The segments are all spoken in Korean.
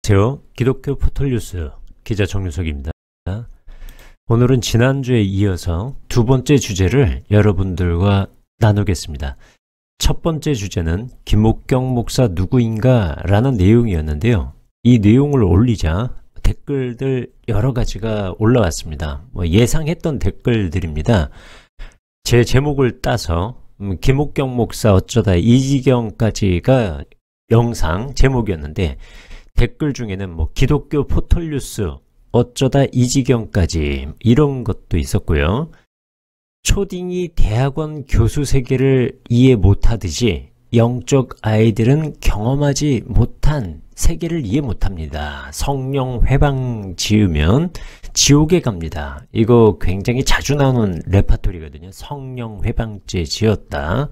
안녕하세요. 기독교 포털뉴스 기자 정유석입니다. 오늘은 지난주에 이어서 두 번째 주제를 여러분들과 나누겠습니다. 첫 번째 주제는 김옥경 목사 누구인가 라는 내용이었는데요. 이 내용을 올리자 댓글들 여러 가지가 올라왔습니다. 예상했던 댓글들입니다. 제 제목을 따서 김옥경 목사 어쩌다 이 지경까지가 영상 제목이었는데, 댓글 중에는 기독교 포털뉴스 어쩌다 이 지경까지 이런 것도 있었고요. 초딩이 대학원 교수 세계를 이해 못하듯이 영적 아이들은 경험하지 못한 세계를 이해 못합니다. 성령 회방 지으면 지옥에 갑니다. 이거 굉장히 자주 나오는 레파토리거든요. 성령 회방죄 지었다.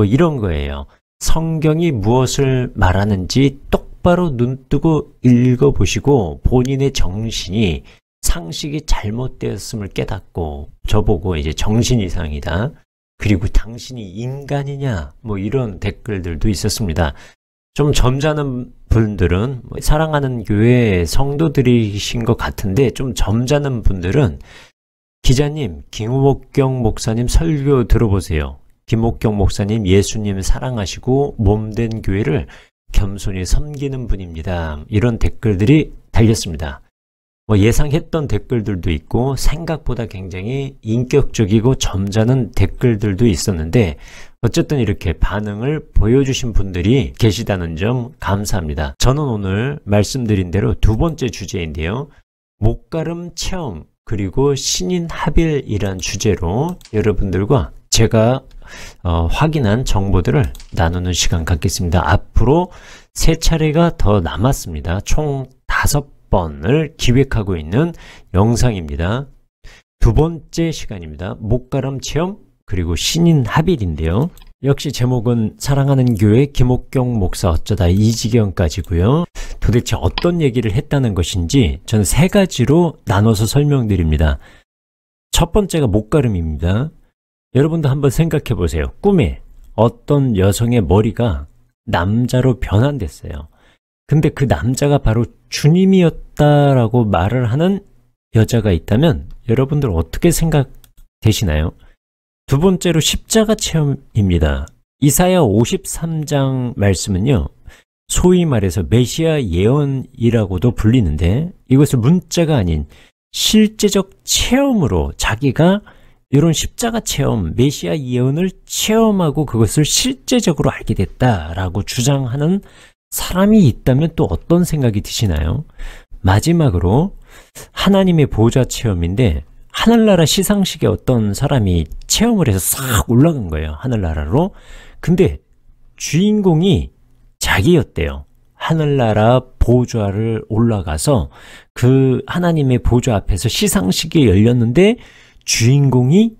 이런 거예요. 성경이 무엇을 말하는지 똑바로 눈뜨고 읽어보시고 본인의 정신이 상식이 잘못되었음을 깨닫고 저보고 이제 정신 이상이다. 그리고 당신이 인간이냐? 이런 댓글들도 있었습니다. 좀 점잖은 분들은 사랑하는 교회 성도들이신 것 같은데, 좀 점잖은 분들은 기자님, 김옥경 목사님 설교 들어보세요. 김옥경 목사님 예수님 사랑하시고 몸된 교회를 겸손히 섬기는 분입니다. 이런 댓글들이 달렸습니다. 예상했던 댓글들도 있고 생각보다 굉장히 인격적이고 점잖은 댓글들도 있었는데, 어쨌든 이렇게 반응을 보여주신 분들이 계시다는 점 감사합니다. 저는 오늘 말씀드린 대로 두 번째 주제인데요. 목가름 체험 그리고 신인 합일이란 주제로 여러분들과 제가 확인한 정보들을 나누는 시간 갖겠습니다. 앞으로 3차례가 더 남았습니다. 총 5번을 기획하고 있는 영상입니다. 두 번째 시간입니다. 목가름 체험 그리고 신인 합일인데요. 역시 제목은 사랑하는 교회 김옥경 목사 어쩌다 이 지경까지고요. 도대체 어떤 얘기를 했다는 것인지 저는 3가지로 나눠서 설명드립니다. 첫 번째가 목가름입니다. 여러분도 한번 생각해 보세요. 꿈에 어떤 여성의 머리가 남자로 변환됐어요. 근데 그 남자가 바로 주님이었다라고 말을 하는 여자가 있다면 여러분들 어떻게 생각되시나요? 두 번째로 십자가 체험입니다. 이사야 53장 말씀은요, 소위 말해서 메시아 예언이라고도 불리는데, 이것을 문자가 아닌 실제적 체험으로 자기가 이런 십자가 체험, 메시아 예언을 체험하고 그것을 실제적으로 알게 됐다라고 주장하는 사람이 있다면 또 어떤 생각이 드시나요? 마지막으로 하나님의 보좌 체험인데, 하늘나라 시상식에 어떤 사람이 체험을 해서 싹 올라간 거예요. 하늘나라로. 근데 주인공이 자기였대요. 하늘나라 보좌를 올라가서 그 하나님의 보좌 앞에서 시상식이 열렸는데 주인공이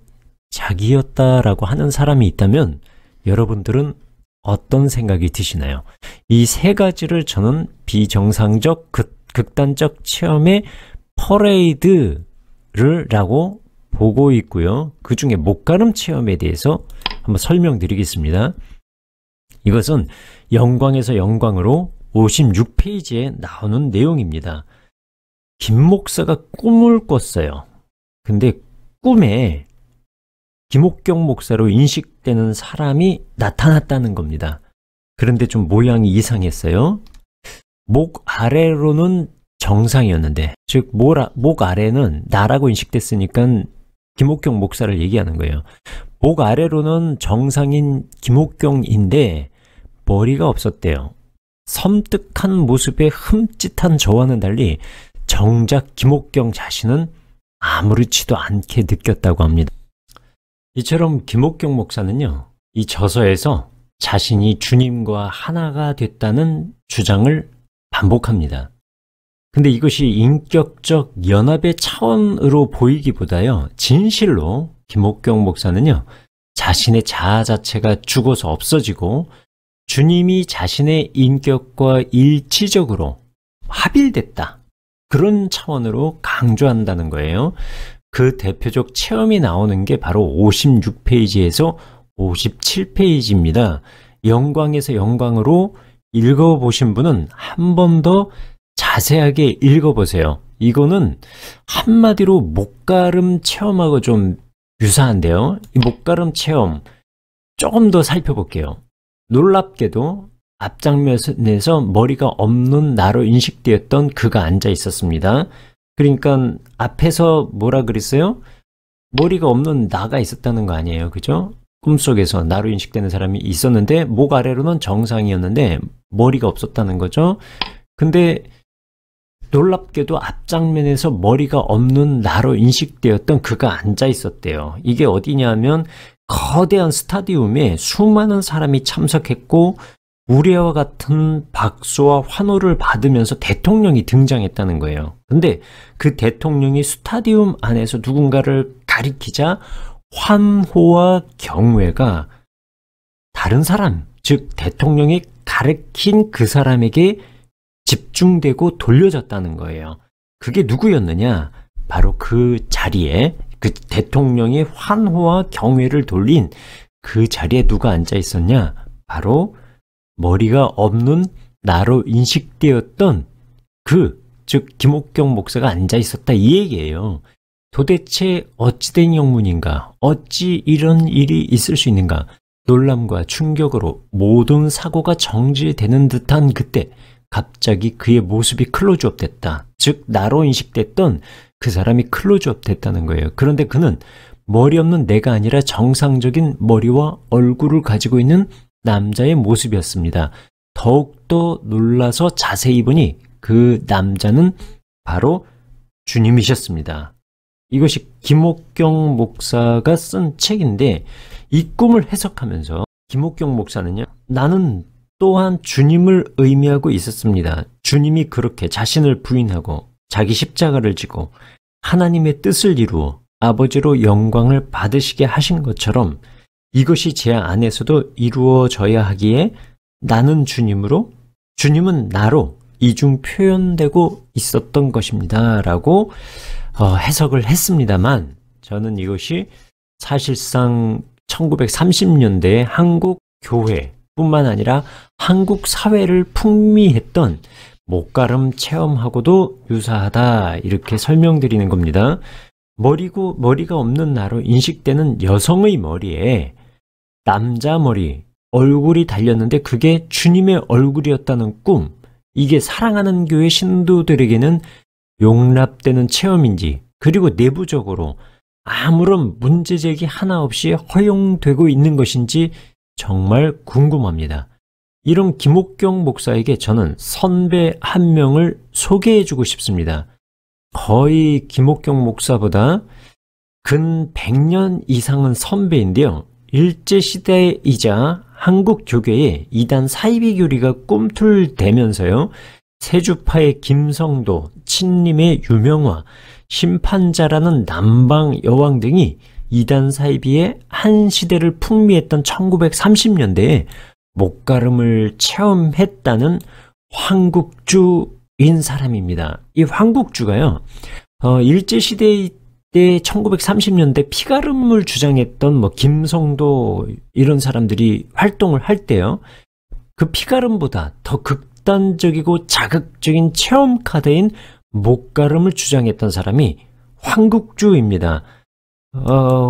자기였다라고 하는 사람이 있다면 여러분들은 어떤 생각이 드시나요? 이 3가지를 저는 비정상적 극단적 체험의 퍼레이드를 라고 보고 있고요. 그 중에 목가름 체험에 대해서 한번 설명드리겠습니다. 이것은 영광에서 영광으로 56페이지에 나오는 내용입니다. 김 목사가 꿈을 꿨어요. 근데 꿈에 김옥경 목사로 인식되는 사람이 나타났다는 겁니다. 그런데 좀 모양이 이상했어요. 목 아래로는 정상이었는데, 즉 목 아래는 나라고 인식됐으니까 김옥경 목사를 얘기하는 거예요. 목 아래로는 정상인 김옥경인데 머리가 없었대요. 섬뜩한 모습의 흠칫한 저와는 달리 정작 김옥경 자신은 아무렇지도 않게 느꼈다고 합니다. 이처럼 김옥경 목사는요, 이 저서에서 자신이 주님과 하나가 됐다는 주장을 반복합니다. 근데 이것이 인격적 연합의 차원으로 보이기보다요, 진실로 김옥경 목사는요, 자신의 자아 자체가 죽어서 없어지고 주님이 자신의 인격과 일치적으로 합일됐다, 그런 차원으로 강조한다는 거예요. 그 대표적 체험이 나오는 게 바로 56페이지에서 57페이지입니다. 영광에서 영광으로 읽어보신 분은 한 번 더 자세하게 읽어보세요. 이거는 한마디로 목가름 체험하고 좀 유사한데요. 이 목가름 체험 조금 더 살펴볼게요. 놀랍게도 앞장면에서 머리가 없는 나로 인식되었던 그가 앉아 있었습니다. 그러니까 앞에서 뭐라 그랬어요? 머리가 없는 나가 있었다는 거 아니에요. 그죠? 꿈속에서 나로 인식되는 사람이 있었는데 목 아래로는 정상이었는데 머리가 없었다는 거죠. 근데 놀랍게도 앞장면에서 머리가 없는 나로 인식되었던 그가 앉아 있었대요. 이게 어디냐면 거대한 스타디움에 수많은 사람이 참석했고 우리와 같은 박수와 환호를 받으면서 대통령이 등장했다는 거예요. 근데 그 대통령이 스타디움 안에서 누군가를 가리키자 환호와 경외가 다른 사람, 즉 대통령이 가리킨 그 사람에게 집중되고 돌려졌다는 거예요. 그게 누구였느냐? 바로 그 자리에 그 대통령이 환호와 경외를 돌린 그 자리에 누가 앉아 있었냐? 바로 머리가 없는 나로 인식되었던 즉 김옥경 목사가 앉아 있었다 이 얘기예요. 도대체 어찌된 영문인가? 어찌 이런 일이 있을 수 있는가? 놀람과 충격으로 모든 사고가 정지되는 듯한 그때 갑자기 그의 모습이 클로즈업 됐다. 즉 나로 인식됐던 그 사람이 클로즈업 됐다는 거예요. 그런데 그는 머리 없는 내가 아니라 정상적인 머리와 얼굴을 가지고 있는 남자의 모습이었습니다. 더욱더 놀라서 자세히 보니 그 남자는 바로 주님이셨습니다. 이것이 김옥경 목사가 쓴 책인데 이 꿈을 해석하면서 김옥경 목사는요, 나는 또한 주님을 의미하고 있었습니다. 주님이 그렇게 자신을 부인하고 자기 십자가를 지고 하나님의 뜻을 이루어 아버지로 영광을 받으시게 하신 것처럼 이것이 제 안에서도 이루어져야 하기에 나는 주님으로, 주님은 나로 이중 표현되고 있었던 것입니다. 라고 해석을 했습니다만 저는 이것이 사실상 1930년대의 한국 교회 뿐만 아니라 한국 사회를 풍미했던 목가름 체험하고도 유사하다 이렇게 설명드리는 겁니다. 머리가 없는 나로 인식되는 여성의 머리에 남자 머리, 얼굴이 달렸는데 그게 주님의 얼굴이었다는 꿈, 이게 사랑하는 교회 신도들에게는 용납되는 체험인지, 그리고 내부적으로 아무런 문제제기 하나 없이 허용되고 있는 것인지 정말 궁금합니다. 이런 김옥경 목사에게 저는 선배 한 명을 소개해주고 싶습니다. 거의 김옥경 목사보다 근 100년 이상은 선배인데요. 일제시대이자 한국 교계에 이단 사이비 교리가 꿈틀대면서요. 세주파의 김성도, 친림의 유명화, 심판자라는 남방 여왕 등이 이단 사이비의 한 시대를 풍미했던 1930년대에 목가름을 체험했다는 황국주인 사람입니다. 이 황국주가요, 일제시대 때 1930년대 피가름을 주장했던 김성도 이런 사람들이 활동을 할 때요, 그 피가름보다 더 극단적이고 자극적인 체험 카드인 목가름을 주장했던 사람이 황국주입니다.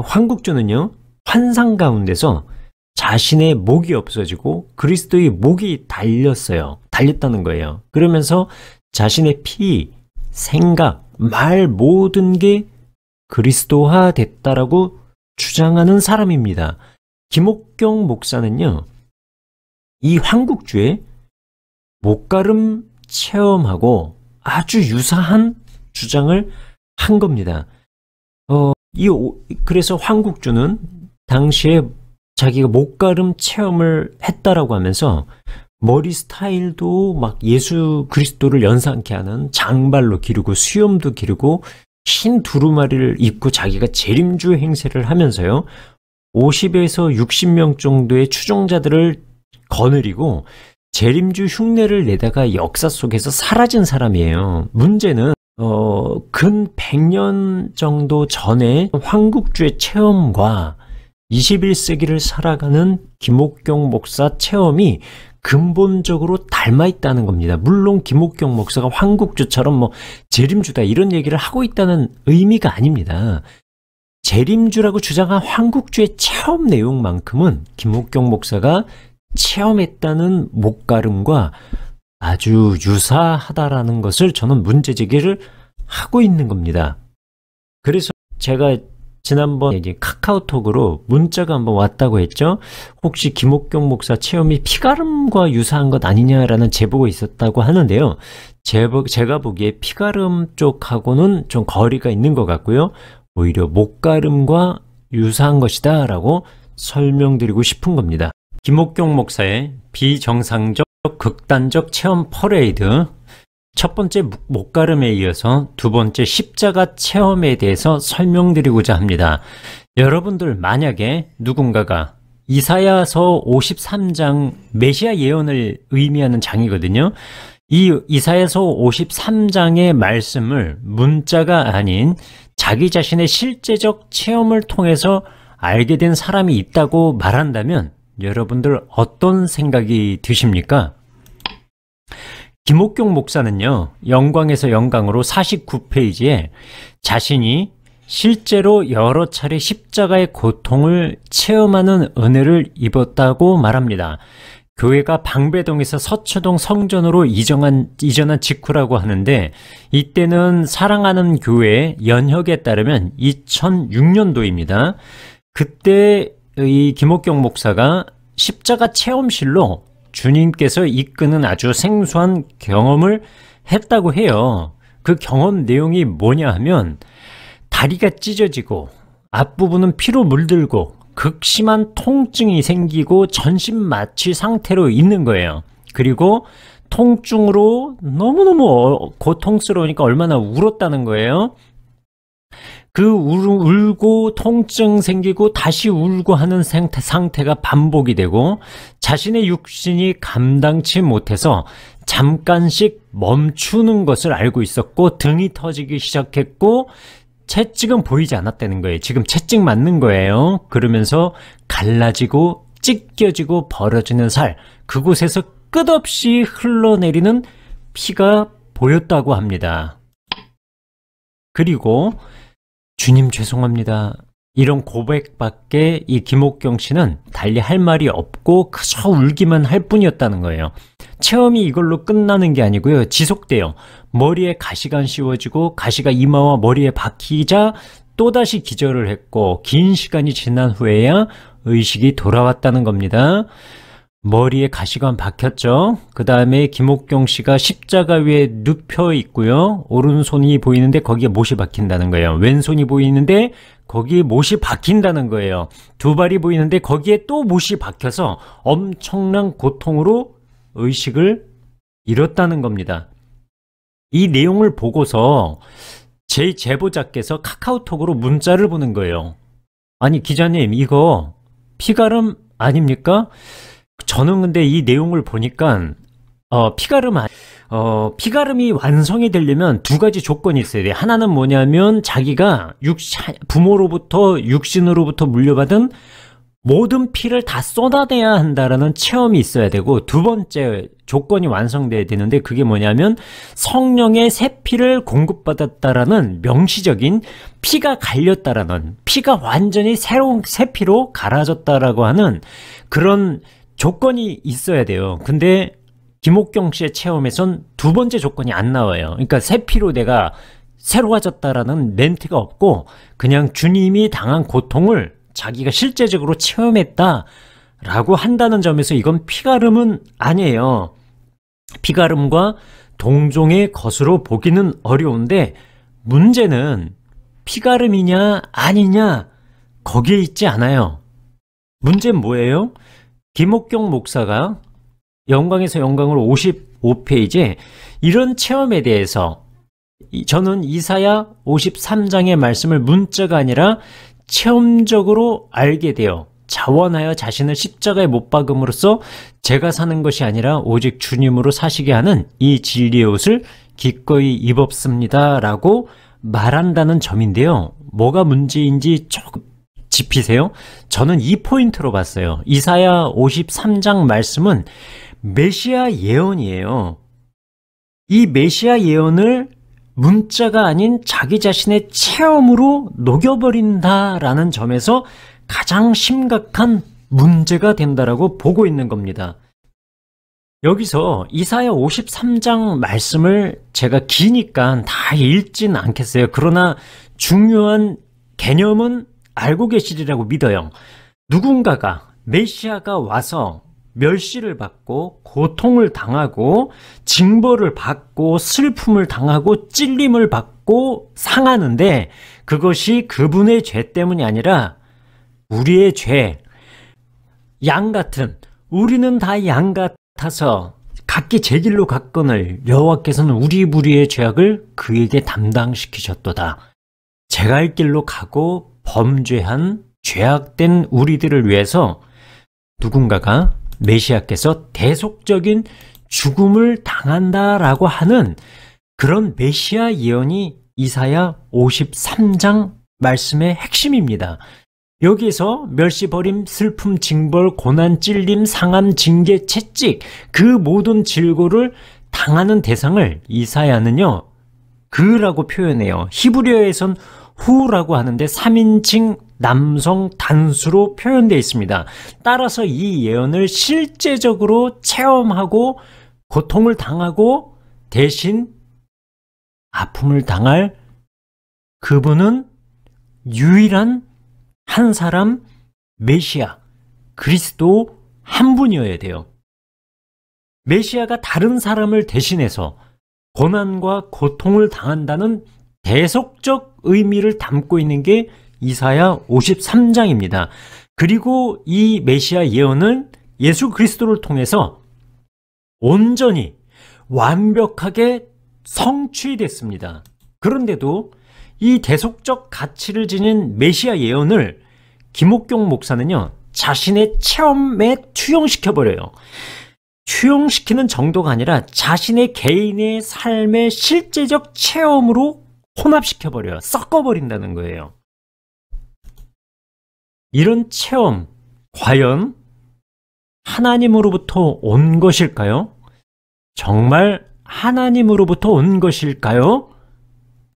황국주는요, 환상 가운데서 자신의 목이 없어지고 그리스도의 목이 달렸다는 거예요. 그러면서 자신의 피, 생각, 말 모든 게 그리스도화 됐다라고 주장하는 사람입니다. 김옥경 목사는요, 이 황국주의 목가름 체험하고 아주 유사한 주장을 한 겁니다. 그래서 황국주는 당시에 자기가 목가름 체험을 했다라고 하면서 머리 스타일도 막 예수 그리스도를 연상케 하는 장발로 기르고 수염도 기르고 흰 두루마리를 입고 자기가 재림주 행세를 하면서요, 50에서 60명 정도의 추종자들을 거느리고 재림주 흉내를 내다가 역사 속에서 사라진 사람이에요. 문제는 근 100년 정도 전에 황국주의 체험과 21세기를 살아가는 김옥경 목사 체험이 근본적으로 닮아 있다는 겁니다. 물론 김옥경 목사가 황국주처럼 뭐 재림주다 이런 얘기를 하고 있다는 의미가 아닙니다. 재림주라고 주장한 황국주의 체험 내용만큼은 김옥경 목사가 체험했다는 목가름과 아주 유사하다라는 것을 저는 문제제기를 하고 있는 겁니다. 그래서 제가 지난번 카카오톡으로 문자가 한번 왔다고 했죠. 혹시 김옥경 목사 체험이 피가름과 유사한 것 아니냐라는 제보가 있었다고 하는데요. 제가 보기에 피가름 쪽하고는 좀 거리가 있는 것 같고요. 오히려 목가름과 유사한 것이다 라고 설명드리고 싶은 겁니다. 김옥경 목사의 비정상적 극단적 체험 퍼레이드, 첫 번째 목가름에 이어서 두 번째 십자가 체험에 대해서 설명드리고자 합니다. 여러분들 만약에 누군가가 이사야서 53장 메시아 예언을 의미하는 장이거든요. 이 이사야서 53장의 말씀을 문자가 아닌 자기 자신의 실제적 체험을 통해서 알게 된 사람이 있다고 말한다면 여러분들 어떤 생각이 드십니까? 김옥경 목사는요, 영광에서 영광으로 49페이지에 자신이 실제로 여러 차례 십자가의 고통을 체험하는 은혜를 입었다고 말합니다. 교회가 방배동에서 서초동 성전으로 이전한 직후라고 하는데, 이때는 사랑하는 교회 연혁에 따르면 2006년도입니다. 그때 이 김옥경 목사가 십자가 체험실로 주님께서 이끄는 아주 생소한 경험을 했다고 해요. 그 경험 내용이 뭐냐 하면 다리가 찢어지고 앞부분은 피로 물들고 극심한 통증이 생기고 전신마취 상태로 있는 거예요. 그리고 통증으로 너무너무 고통스러우니까 얼마나 울었다는 거예요. 그 울고 통증 생기고 다시 울고 하는 상태가 반복이 되고 자신의 육신이 감당치 못해서 잠깐씩 멈추는 것을 알고 있었고 등이 터지기 시작했고 채찍은 보이지 않았다는 거예요. 지금 채찍 맞는 거예요. 그러면서 갈라지고 찢겨지고 벌어지는 살, 그곳에서 끝없이 흘러내리는 피가 보였다고 합니다. 그리고 주님 죄송합니다. 이런 고백밖에 이 김옥경 씨는 달리 할 말이 없고 그저 울기만 할 뿐이었다는 거예요. 체험이 이걸로 끝나는 게 아니고요. 지속돼요. 머리에 가시가 씌워지고 가시가 이마와 머리에 박히자 또다시 기절을 했고 긴 시간이 지난 후에야 의식이 돌아왔다는 겁니다. 머리에 가시관 박혔죠. 그 다음에 김옥경 씨가 십자가 위에 눕혀 있고요. 오른손이 보이는데 거기에 못이 박힌다는 거예요. 왼손이 보이는데 거기에 못이 박힌다는 거예요. 두 발이 보이는데 거기에 또 못이 박혀서 엄청난 고통으로 의식을 잃었다는 겁니다. 이 내용을 보고서 제 제보자께서 카카오톡으로 문자를 보낸 거예요. 아니 기자님, 이거 피가름 아닙니까? 저는 근데 이 내용을 보니까 피가름이 완성이 되려면 두 가지 조건이 있어야 돼요. 하나는 뭐냐면 자기가 부모로부터 육신으로부터 물려받은 모든 피를 다 쏟아내야 한다라는 체험이 있어야 되고, 두 번째 조건이 완성돼야 되는데 그게 뭐냐면 성령의 새 피를 공급받았다라는 명시적인, 피가 갈렸다라는, 피가 완전히 새로운 새 피로 갈아졌다라고 하는 그런 조건이 있어야 돼요. 근데 김옥경 씨의 체험에선 두 번째 조건이 안 나와요. 그러니까 새 피로 내가 새로워졌다라는 멘트가 없고 그냥 주님이 당한 고통을 자기가 실제적으로 체험했다라고 한다는 점에서 이건 피가름은 아니에요. 피가름과 동종의 것으로 보기는 어려운데 문제는 피가름이냐 아니냐 거기에 있지 않아요. 문제는 뭐예요? 김옥경 목사가 영광에서 영광으로 55페이지에 이런 체험에 대해서 저는 이사야 53장의 말씀을 문자가 아니라 체험적으로 알게 되어 자원하여 자신을 십자가에 못 박음으로써 제가 사는 것이 아니라 오직 주님으로 사시게 하는 이 진리의 옷을 기꺼이 입었습니다 라고 말한다는 점인데요. 뭐가 문제인지 조금 짚이세요? 저는 이 포인트로 봤어요. 이사야 53장 말씀은 메시아 예언이에요. 이 메시아 예언을 문자가 아닌 자기 자신의 체험으로 녹여버린다라는 점에서 가장 심각한 문제가 된다라고 보고 있는 겁니다. 여기서 이사야 53장 말씀을 제가 기니까 다 읽진 않겠어요. 그러나 중요한 개념은 알고 계시리라고 믿어요. 누군가가 메시아가 와서 멸시를 받고 고통을 당하고 징벌을 받고 슬픔을 당하고 찔림을 받고 상하는데 그것이 그분의 죄 때문이 아니라 우리의 죄, 양 같은, 우리는 다 양 같아서 각기 제 길로 갔거늘 여호와께서는 우리 무리의 죄악을 그에게 담당시키셨도다. 제가 할 길로 가고 범죄한 죄악된 우리들을 위해서 누군가가 메시아께서 대속적인 죽음을 당한다라고 하는 그런 메시아 예언이 이사야 53장 말씀의 핵심입니다. 여기에서 멸시, 버림, 슬픔, 징벌, 고난, 찔림, 상함, 징계, 채찍 그 모든 질고를 당하는 대상을 이사야는요 그라고 표현해요. 히브리어에선 후라고 하는데 3인칭 남성 단수로 표현되어 있습니다. 따라서 이 예언을 실제적으로 체험하고 고통을 당하고 대신 아픔을 당할 그분은 유일한 한 사람 메시아, 그리스도 한 분이어야 돼요. 메시아가 다른 사람을 대신해서 고난과 고통을 당한다는 대속적 의미를 담고 있는 게 이사야 53장입니다. 그리고 이 메시아 예언은 예수 그리스도를 통해서 온전히 완벽하게 성취됐습니다. 그런데도 이 대속적 가치를 지닌 메시아 예언을 김옥경 목사는요 자신의 체험에 투영시켜버려요. 투영시키는 정도가 아니라 자신의 개인의 삶의 실제적 체험으로 혼합시켜버려요. 섞어버린다는 거예요. 이런 체험, 과연 하나님으로부터 온 것일까요? 정말 하나님으로부터 온 것일까요?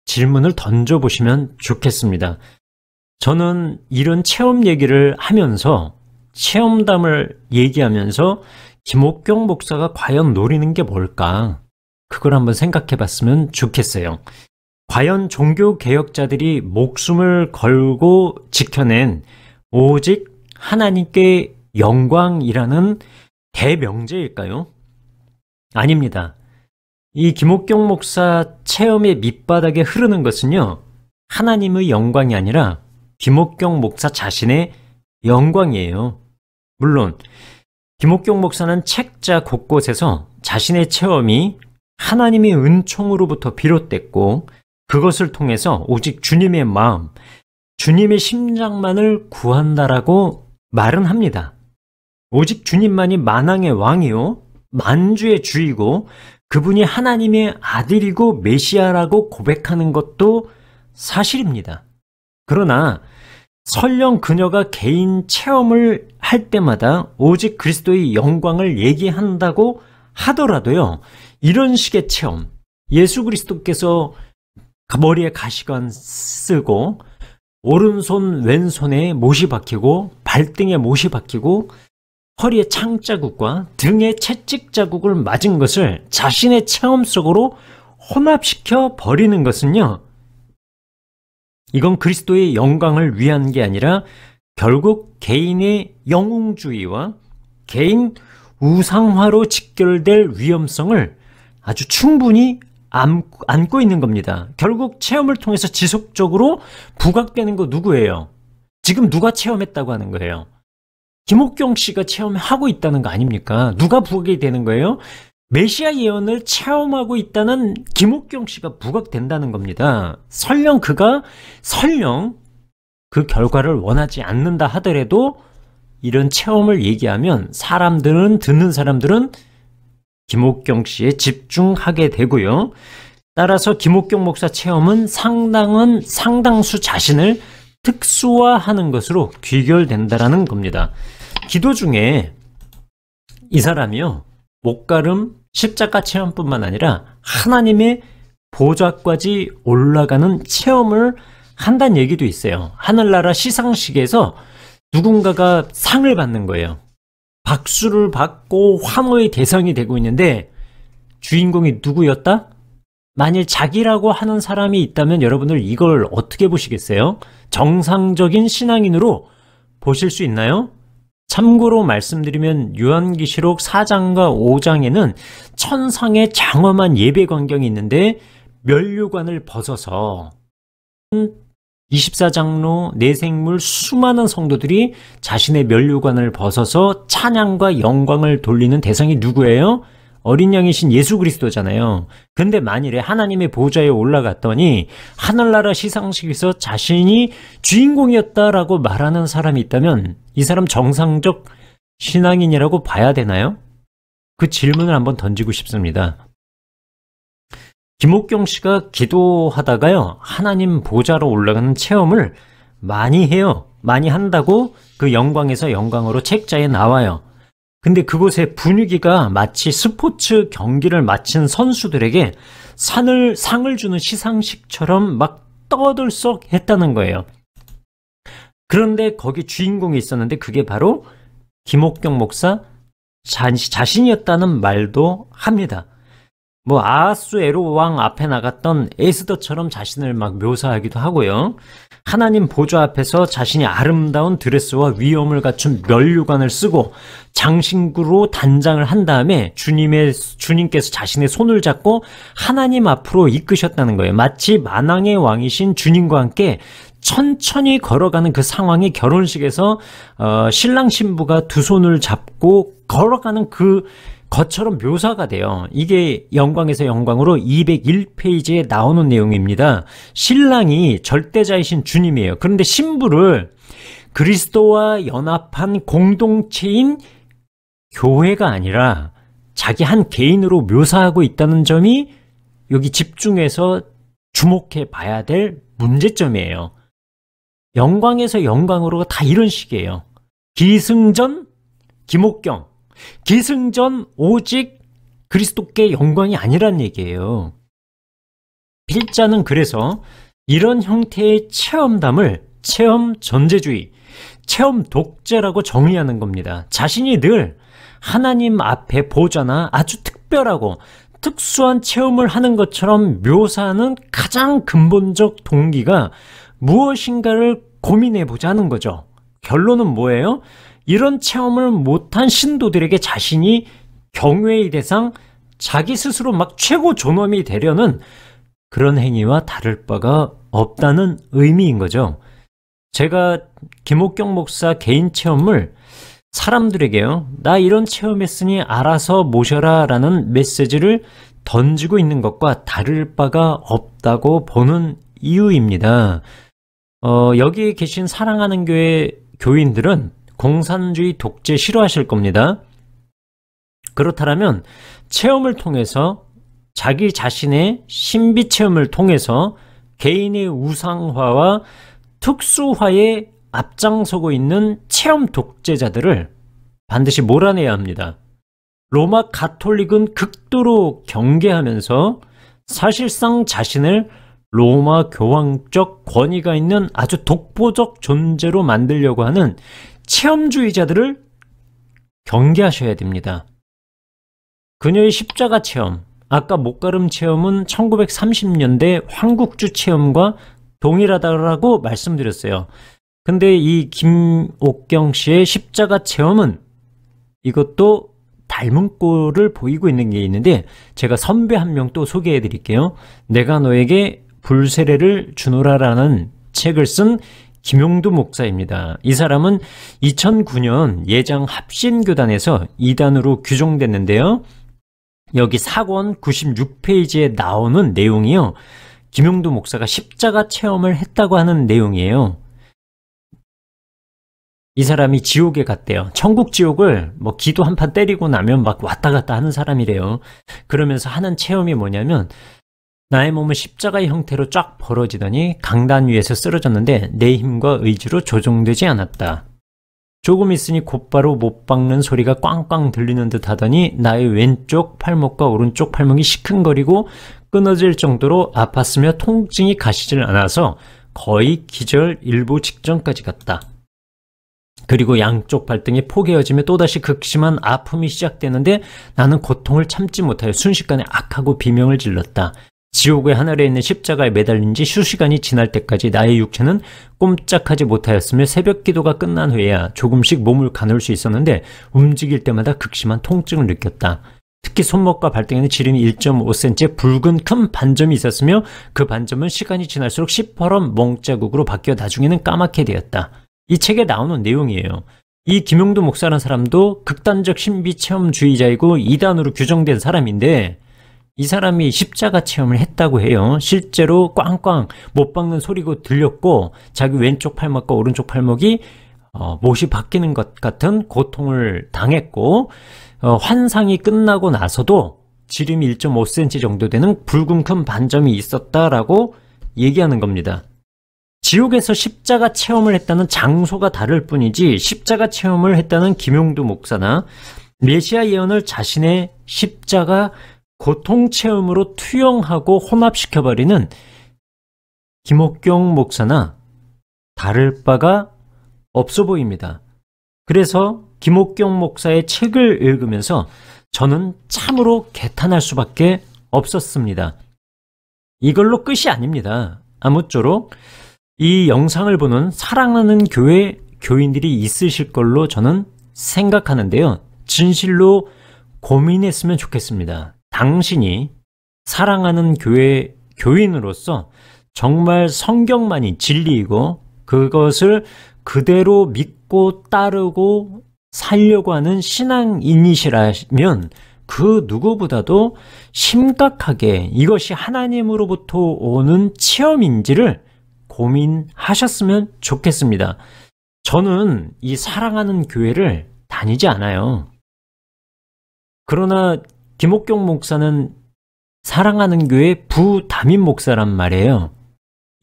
질문을 던져보시면 좋겠습니다. 저는 이런 체험 얘기를 하면서, 체험담을 얘기하면서 김옥경 목사가 과연 노리는 게 뭘까? 그걸 한번 생각해 봤으면 좋겠어요. 과연 종교개혁자들이 목숨을 걸고 지켜낸 오직 하나님께 영광이라는 대명제일까요? 아닙니다. 이 김옥경 목사 체험의 밑바닥에 흐르는 것은요, 하나님의 영광이 아니라 김옥경 목사 자신의 영광이에요. 물론 김옥경 목사는 책자 곳곳에서 자신의 체험이 하나님의 은총으로부터 비롯됐고 그것을 통해서 오직 주님의 마음, 주님의 심장만을 구한다라고 말은 합니다. 오직 주님만이 만왕의 왕이요 만주의 주이고 그분이 하나님의 아들이고 메시아라고 고백하는 것도 사실입니다. 그러나 설령 그녀가 개인 체험을 할 때마다 오직 그리스도의 영광을 얘기한다고 하더라도요, 이런 식의 체험, 예수 그리스도께서 머리에 가시관 쓰고 오른손 왼손에 못이 박히고 발등에 못이 박히고 허리에 창자국과 등에 채찍 자국을 맞은 것을 자신의 체험 속으로 혼합시켜 버리는 것은요, 이건 그리스도의 영광을 위한 게 아니라 결국 개인의 영웅주의와 개인 우상화로 직결될 위험성을 아주 충분히 안고 있는 겁니다. 결국 체험을 통해서 지속적으로 부각되는 거 누구예요? 지금 누가 체험했다고 하는 거예요? 김옥경 씨가 체험하고 있다는 거 아닙니까? 누가 부각이 되는 거예요? 메시아 예언을 체험하고 있다는 김옥경 씨가 부각된다는 겁니다. 설령 그 결과를 원하지 않는다 하더라도 이런 체험을 얘기하면 듣는 사람들은 김옥경 씨에 집중하게 되고요. 따라서 김옥경 목사 체험은 상당수 자신을 특수화하는 것으로 귀결된다라는 겁니다. 기도 중에 이 사람이요, 목가름 십자가 체험뿐만 아니라 하나님의 보좌까지 올라가는 체험을 한다는 얘기도 있어요. 하늘나라 시상식에서 누군가가 상을 받는 거예요. 박수를 받고 환호의 대상이 되고 있는데 주인공이 누구였다? 만일 자기라고 하는 사람이 있다면 여러분들 이걸 어떻게 보시겠어요? 정상적인 신앙인으로 보실 수 있나요? 참고로 말씀드리면 요한계시록 4장과 5장에는 천상의 장엄한 예배 광경이 있는데 면류관을 벗어서 24장로 내생물 수많은 성도들이 자신의 면류관을 벗어서 찬양과 영광을 돌리는 대상이 누구예요? 어린 양이신 예수 그리스도잖아요. 근데 만일에 하나님의 보좌에 올라갔더니 하늘나라 시상식에서 자신이 주인공이었다라고 말하는 사람이 있다면 이 사람 정상적 신앙인이라고 봐야 되나요? 그 질문을 한번 던지고 싶습니다. 김옥경 씨가 기도하다가요, 하나님 보좌로 올라가는 체험을 많이 해요. 많이 한다고 그 영광에서 영광으로 책자에 나와요. 근데 그곳의 분위기가 마치 스포츠 경기를 마친 선수들에게 상을 주는 시상식처럼 막 떠들썩 했다는 거예요. 그런데 거기 주인공이 있었는데 그게 바로 김옥경 목사 자신이었다는 말도 합니다. 뭐 아하수에로 왕 앞에 나갔던 에스더처럼 자신을 막 묘사하기도 하고요. 하나님 보좌 앞에서 자신이 아름다운 드레스와 위엄을 갖춘 면류관을 쓰고 장신구로 단장을 한 다음에 주님께서 자신의 손을 잡고 하나님 앞으로 이끄셨다는 거예요. 마치 만왕의 왕이신 주님과 함께 천천히 걸어가는 그 상황이 결혼식에서 신랑 신부가 두 손을 잡고 걸어가는 그 것처럼 묘사가 돼요. 이게 영광에서 영광으로 201페이지에 나오는 내용입니다. 신랑이 절대자이신 주님이에요. 그런데 신부를 그리스도와 연합한 공동체인 교회가 아니라 자기 한 개인으로 묘사하고 있다는 점이 여기 집중해서 주목해 봐야 될 문제점이에요. 영광에서 영광으로가 다 이런 식이에요. 기승전 김옥경, 기승전 오직 그리스도께 영광이 아니란 얘기예요. 필자는 그래서 이런 형태의 체험담을 체험 전제주의, 체험 독재라고 정의하는 겁니다. 자신이 늘 하나님 앞에 보좌나 아주 특별하고 특수한 체험을 하는 것처럼 묘사하는 가장 근본적 동기가 무엇인가를 고민해보자 하는 거죠. 결론은 뭐예요? 이런 체험을 못한 신도들에게 자신이 경외의 대상, 자기 스스로 막 최고 존엄이 되려는 그런 행위와 다를 바가 없다는 의미인 거죠. 제가 김옥경 목사 개인 체험을 사람들에게요, 나 이런 체험했으니 알아서 모셔라 라는 메시지를 던지고 있는 것과 다를 바가 없다고 보는 이유입니다. 여기 계신 사랑하는 교회 교인들은 공산주의 독재 싫어하실 겁니다. 그렇다면 체험을 통해서 자기 자신의 신비 체험을 통해서 개인의 우상화와 특수화에 앞장서고 있는 체험 독재자들을 반드시 몰아내야 합니다. 로마 가톨릭은 극도로 경계하면서 사실상 자신을 로마 교황적 권위가 있는 아주 독보적 존재로 만들려고 하는 체험주의자들을 경계하셔야 됩니다. 그녀의 십자가 체험, 아까 목가름 체험은 1930년대 황국주 체험과 동일하다고 말씀드렸어요. 근데 이 김옥경 씨의 십자가 체험은 이것도 닮은 꼴을 보이고 있는 게 있는데 제가 선배 한 명 또 소개해 드릴게요. 내가 너에게 불세례를 주노라라는 책을 쓴 김용두 목사입니다. 이 사람은 2009년 예장 합신교단에서 이단으로 규정됐는데요. 여기 사권 96페이지에 나오는 내용이요, 김용두 목사가 십자가 체험을 했다고 하는 내용이에요. 이 사람이 지옥에 갔대요. 천국 지옥을 뭐 기도 한 판 때리고 나면 막 왔다 갔다 하는 사람이래요. 그러면서 하는 체험이 뭐냐면 나의 몸은 십자가의 형태로 쫙 벌어지더니 강단 위에서 쓰러졌는데 내 힘과 의지로 조종되지 않았다. 조금 있으니 곧바로 못 박는 소리가 꽝꽝 들리는 듯 하더니 나의 왼쪽 팔목과 오른쪽 팔목이 시큰거리고 끊어질 정도로 아팠으며 통증이 가시질 않아서 거의 기절 일보 직전까지 갔다. 그리고 양쪽 발등이 포개어지며 또다시 극심한 아픔이 시작되는데 나는 고통을 참지 못하여 순식간에 악하고 비명을 질렀다. 지옥의 하늘에 있는 십자가에 매달린 지 수시간이 지날 때까지 나의 육체는 꼼짝하지 못하였으며 새벽 기도가 끝난 후에야 조금씩 몸을 가눌 수 있었는데 움직일 때마다 극심한 통증을 느꼈다. 특히 손목과 발등에는 지름이 1.5cm의 붉은 큰 반점이 있었으며 그 반점은 시간이 지날수록 시퍼런 멍자국으로 바뀌어 나중에는 까맣게 되었다. 이 책에 나오는 내용이에요. 이 김용두 목사라는 사람도 극단적 신비체험주의자이고 이단으로 규정된 사람인데 이 사람이 십자가 체험을 했다고 해요. 실제로 꽝꽝 못 박는 소리가 들렸고 자기 왼쪽 팔목과 오른쪽 팔목이 못이 바뀌는 것 같은 고통을 당했고 환상이 끝나고 나서도 지름이 1.5cm 정도 되는 붉은 큰 반점이 있었다라고 얘기하는 겁니다. 지옥에서 십자가 체험을 했다는 장소가 다를 뿐이지 십자가 체험을 했다는 김용두 목사나 메시아 예언을 자신의 십자가 고통 체험으로 투영하고 혼합시켜버리는 김옥경 목사나 다를 바가 없어 보입니다. 그래서 김옥경 목사의 책을 읽으면서 저는 참으로 개탄할 수밖에 없었습니다. 이걸로 끝이 아닙니다. 아무쪼록 이 영상을 보는 사랑하는 교회 교인들이 있으실 걸로 저는 생각하는데요. 진실로 고민했으면 좋겠습니다. 당신이 사랑하는 교회 교인으로서 정말 성경만이 진리이고 그것을 그대로 믿고 따르고 살려고 하는 신앙인이시라면 그 누구보다도 심각하게 이것이 하나님으로부터 오는 체험인지를 고민하셨으면 좋겠습니다. 저는 이 사랑하는 교회를 다니지 않아요. 그러나 김옥경 목사는 사랑하는 교회 부담임 목사란 말이에요.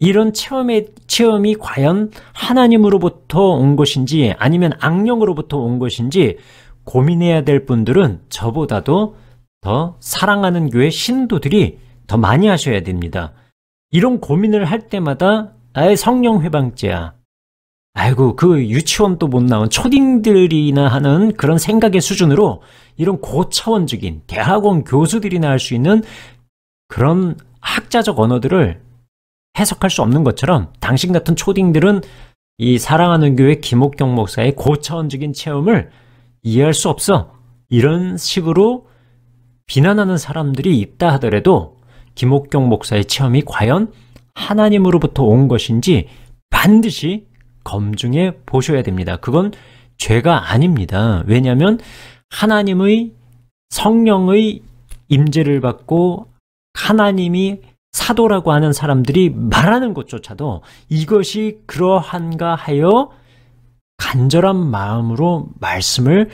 이런 체험이 과연 하나님으로부터 온 것인지 아니면 악령으로부터 온 것인지 고민해야 될 분들은 저보다도 더 사랑하는 교회 신도들이 더 많이 하셔야 됩니다. 이런 고민을 할 때마다 아예 성령 회방죄야. 아이고 그 유치원 또 못 나온 초딩들이나 하는 그런 생각의 수준으로 이런 고차원적인 대학원 교수들이나 할 수 있는 그런 학자적 언어들을 해석할 수 없는 것처럼 당신 같은 초딩들은 이 사랑하는 교회 김옥경 목사의 고차원적인 체험을 이해할 수 없어. 이런 식으로 비난하는 사람들이 있다 하더라도 김옥경 목사의 체험이 과연 하나님으로부터 온 것인지 반드시 검증해 보셔야 됩니다. 그건 죄가 아닙니다. 왜냐하면 하나님의 성령의 임재를 받고 하나님이 사도라고 하는 사람들이 말하는 것조차도 이것이 그러한가 하여 간절한 마음으로 말씀을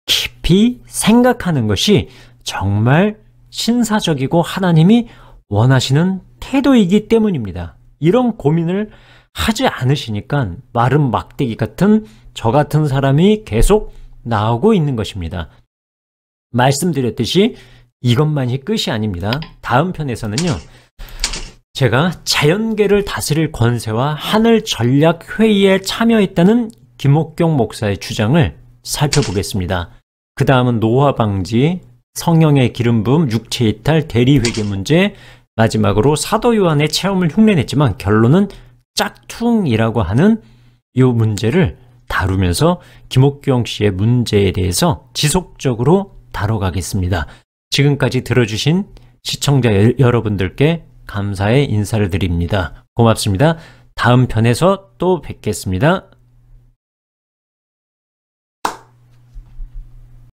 깊이 생각하는 것이 정말 신사적이고 하나님이 원하시는 태도이기 때문입니다. 이런 고민을 하지 않으시니까 마른 막대기 같은 저 같은 사람이 계속 나오고 있는 것입니다. 말씀드렸듯이 이것만이 끝이 아닙니다. 다음 편에서는요. 제가 자연계를 다스릴 권세와 하늘 전략 회의에 참여했다는 김옥경 목사의 주장을 살펴보겠습니다. 그 다음은 노화 방지, 성령의 기름 부음, 육체 이탈, 대리 회개 문제, 마지막으로 사도 요한의 체험을 흉내냈지만 결론은 짝퉁이라고 하는 이 문제를 다루면서 김옥경 씨의 문제에 대해서 지속적으로 다뤄가겠습니다. 지금까지 들어주신 시청자 여러분들께 감사의 인사를 드립니다. 고맙습니다. 다음 편에서 또 뵙겠습니다.